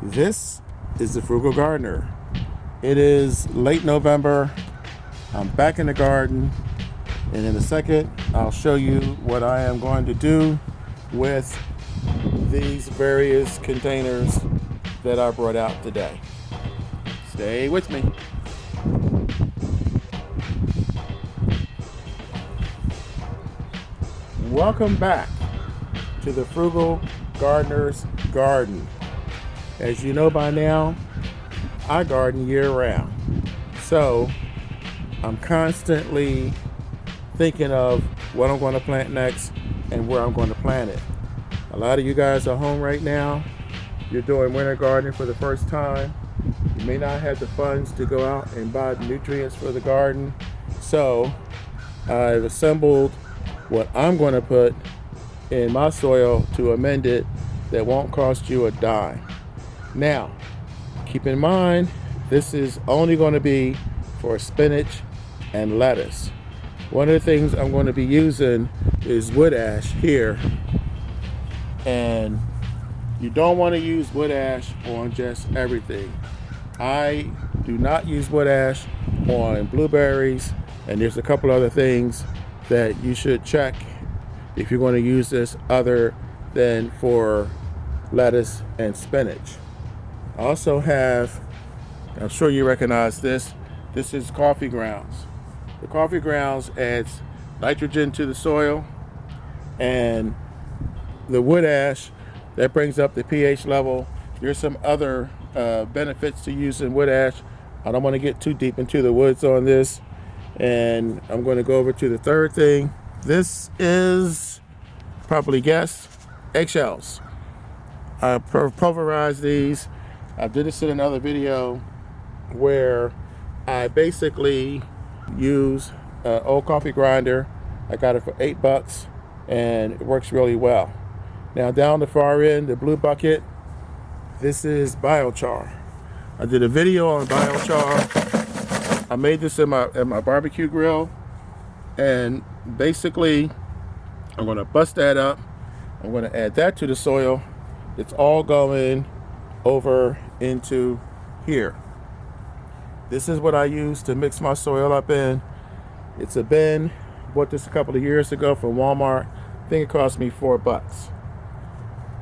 This is the Frugal Gardener. It is late November. I'm back in the garden, and in a second I'll show you what I am going to do with these various containers that I brought out today. Stay with me. Welcome back to the Frugal Gardener's Garden. As you know by now, I garden year round. So I'm constantly thinking of what I'm going to plant next and where I'm going to plant it. A lot of you guys are home right now. You're doing winter gardening for the first time. You may not have the funds to go out and buy the nutrients for the garden. So I've assembled what I'm going to put in my soil to amend it that won't cost you a dime. Now, keep in mind, this is only going to be for spinach and lettuce. One of the things I'm going to be using is wood ash here. And you don't want to use wood ash on just everything. I do not use wood ash on blueberries, and there's a couple other things that you should check if you're going to use this other than for lettuce and spinach. I also have, I'm sure you recognize this is coffee grounds. The coffee grounds adds nitrogen to the soil, and the wood ash, that brings up the pH level. There's some other benefits to using wood ash. I don't want to get too deep into the woods on this, and I'm going to go over to the third thing. This is, probably guessed, eggshells. I pulverize these. I did this in another video where I basically use an old coffee grinder. I got it for $8 and it works really well. Now down the far end, the blue bucket, this is biochar. I did a video on biochar. I made this in my barbecue grill, and basically I'm going to bust that up. I'm going to add that to the soil. It's all going over into here. This is what I use to mix my soil up in. It's a bin. Bought this a couple of years ago from Walmart. I think it cost me $4.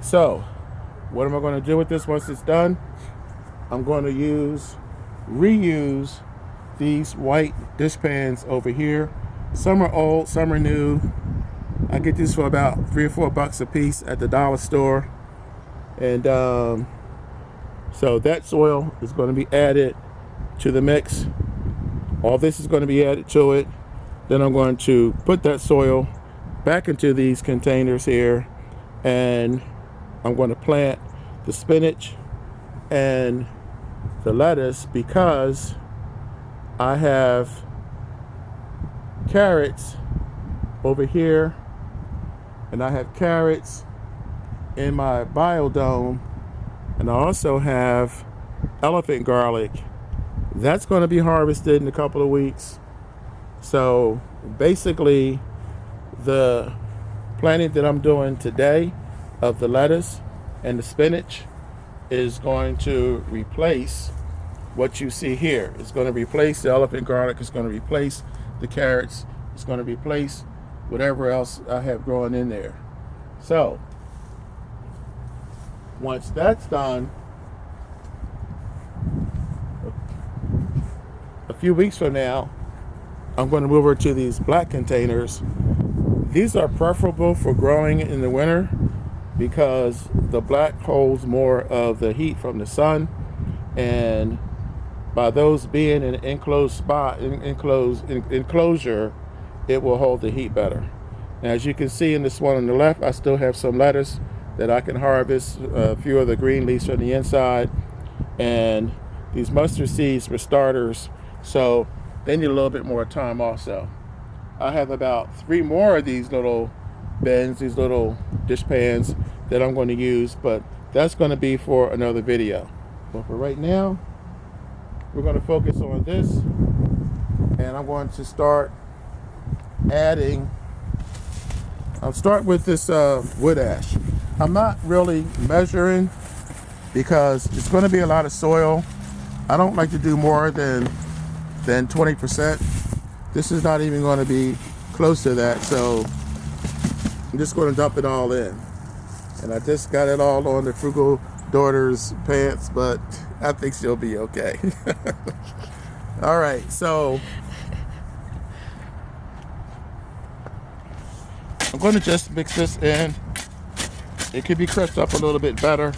So what am I going to do with this once it's done? I'm going to reuse these white dishpans over here. Some are old, some are new. I get these for about $3 or $4 a piece at the dollar store. And so that soil is going to be added to the mix. All this is going to be added to it. Then I'm going to put that soil back into these containers here, and I'm going to plant the spinach and the lettuce because I have carrots over here, and I have carrots in my biodome, and I also have elephant garlic. That's going to be harvested in a couple of weeks. So basically the planting that I'm doing today of the lettuce and the spinach is going to replace what you see here. It's going to replace the elephant garlic. It's going to replace the carrots. It's going to replace whatever else I have growing in there. So once that's done, a few weeks from now, I'm going to move over to these black containers. These are preferable for growing in the winter because the black holds more of the heat from the sun, and by those being in an enclosed spot, enclosure, it will hold the heat better. Now, as you can see in this one on the left, I still have some lettuce that I can harvest, a few of the green leaves from the inside, and these mustard seeds for starters, so they need a little bit more time also. I have about 3 more of these little bins, these little dish pans that I'm going to use, but that's going to be for another video. But for right now, we're going to focus on this, and I'm going to start adding. I'll start with this wood ash. I'm not really measuring because it's going to be a lot of soil. I don't like to do more than 20%. This is not even going to be close to that, so I'm just going to dump it all in. And I just got it all on the Frugal daughter's pants, but I think she'll be okay. All right, so I'm going to just mix this in. It could be crushed up a little bit better.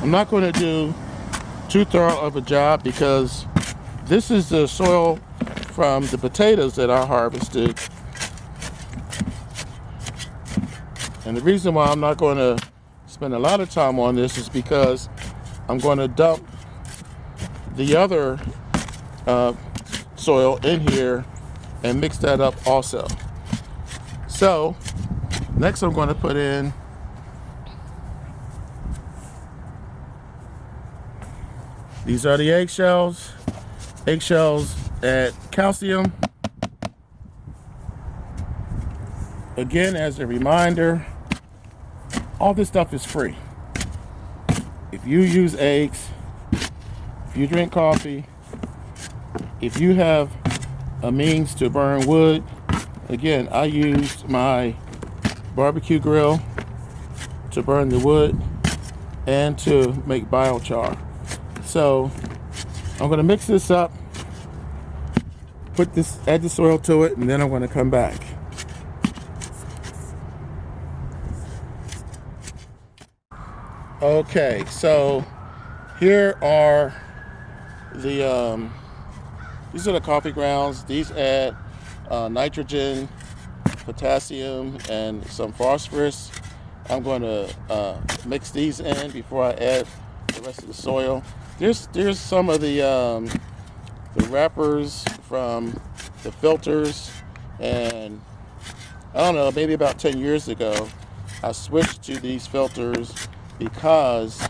I'm not going to do too thorough of a job because this is the soil from the potatoes that I harvested. And the reason why I'm not going to spend a lot of time on this is because I'm going to dump the other soil in here and mix that up also. So next I'm going to put in these are the eggshells. Eggshells add calcium. Again, as a reminder, all this stuff is free. If you use eggs, if you drink coffee, if you have a means to burn wood, again, I used my barbecue grill to burn the wood and to make biochar. So I'm going to mix this up, add the soil to it, and then I'm going to come back. Okay, so here are the these are the coffee grounds. These add nitrogen, potassium, and some phosphorus. I'm going to mix these in before I add the rest of the soil. There's some of the wrappers from the filters, and I don't know, maybe about 10 years ago, I switched to these filters because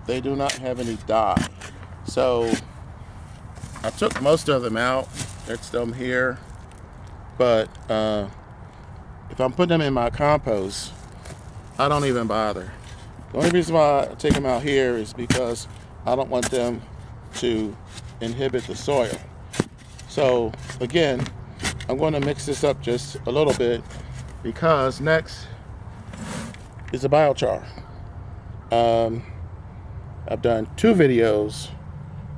they do not have any dye. So I took most of them out. There's them here, but if I'm putting them in my compost, I don't even bother. The only reason why I take them out here is because I don't want them to inhibit the soil. So again, I'm going to mix this up just a little bit because next is a biochar. I've done 2 videos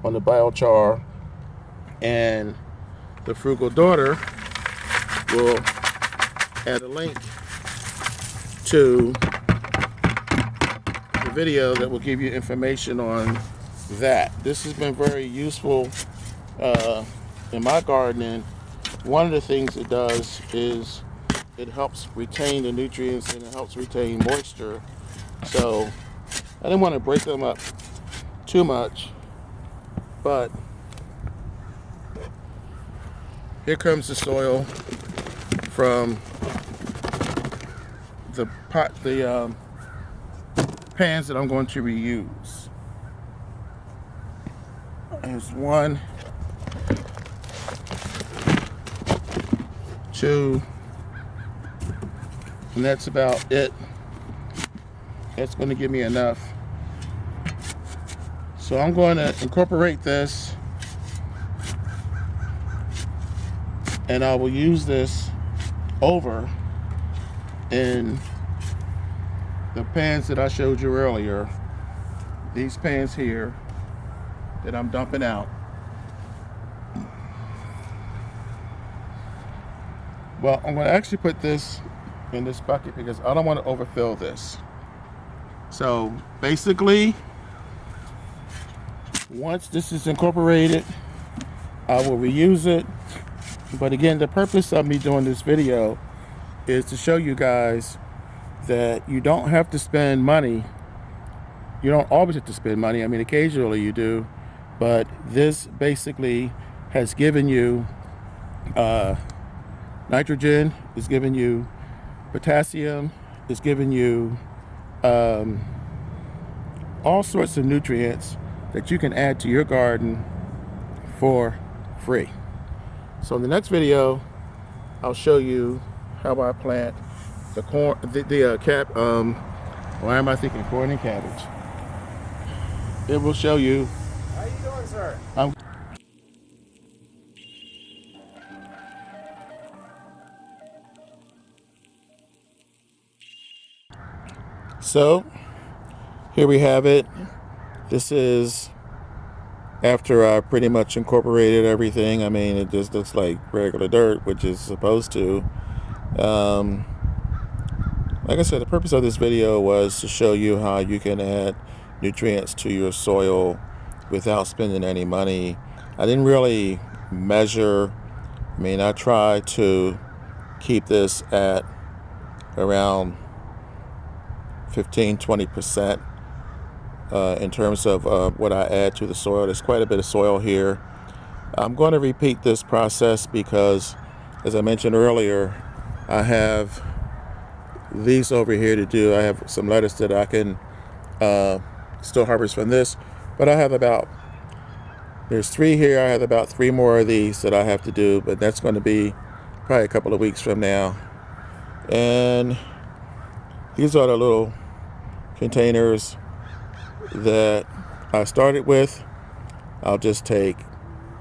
on the biochar, and the Frugal daughter will add a link to the video that will give you information on that. This has been very useful in my gardening. One of the things it does is it helps retain the nutrients and it helps retain moisture. So I didn't want to break them up too much, but here comes the soil from the pans that I'm going to reuse. There's 1, 2, and that's about it. That's going to give me enough. So I'm going to incorporate this, and I will use this over in the pans that I showed you earlier. These pans here that I'm dumping out. Well, I'm going to actually put this in this bucket because I don't want to overfill this. So basically, once this is incorporated, I will reuse it. But again, the purpose of me doing this video is to show you guys that you don't have to spend money. You don't always have to spend money. I mean, occasionally you do, but this basically has given you nitrogen, it's given you potassium, it's given you all sorts of nutrients that you can add to your garden for free. So in the next video, I'll show you how I plant the corn, why am I thinking corn and cabbage? It will show you. How you doing, sir? So here we have it. This is after I pretty much incorporated everything. I mean, it just looks like regular dirt, which is supposed to. Um, like I said, the purpose of this video was to show you how you can add nutrients to your soil without spending any money. I didn't really measure. I mean, I tried to keep this at around 15-20% in terms of what I add to the soil. There's quite a bit of soil here. I'm going to repeat this process because, as I mentioned earlier, I have these over here to do. I have some lettuce that I can still harvest from this, but I have there's 3 here. I have about 3 more of these that I have to do, but that's going to be probably a couple of weeks from now. And these are the little containers that I started with. I'll just take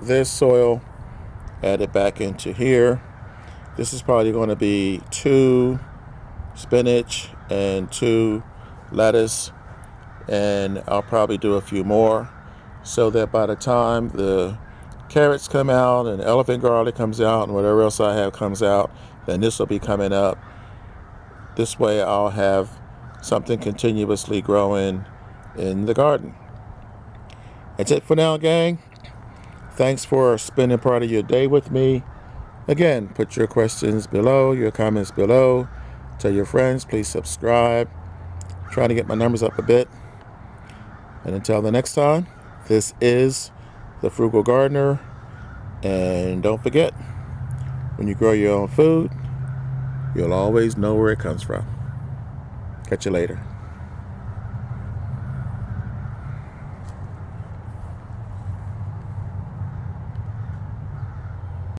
this soil, add it back into here. This is probably going to be 2 spinach and 2 lettuce, and I'll probably do a few more so that by the time the carrots come out and elephant garlic comes out and whatever else I have comes out, then this will be coming up. This way I'll have something continuously growing in the garden. That's it for now, gang. Thanks for spending part of your day with me. Again, put your questions below, your comments below. Tell your friends, please subscribe. I'm trying to get my numbers up a bit. And until the next time, this is the Frugal Gardener. And don't forget, when you grow your own food, you'll always know where it comes from. Catch you later.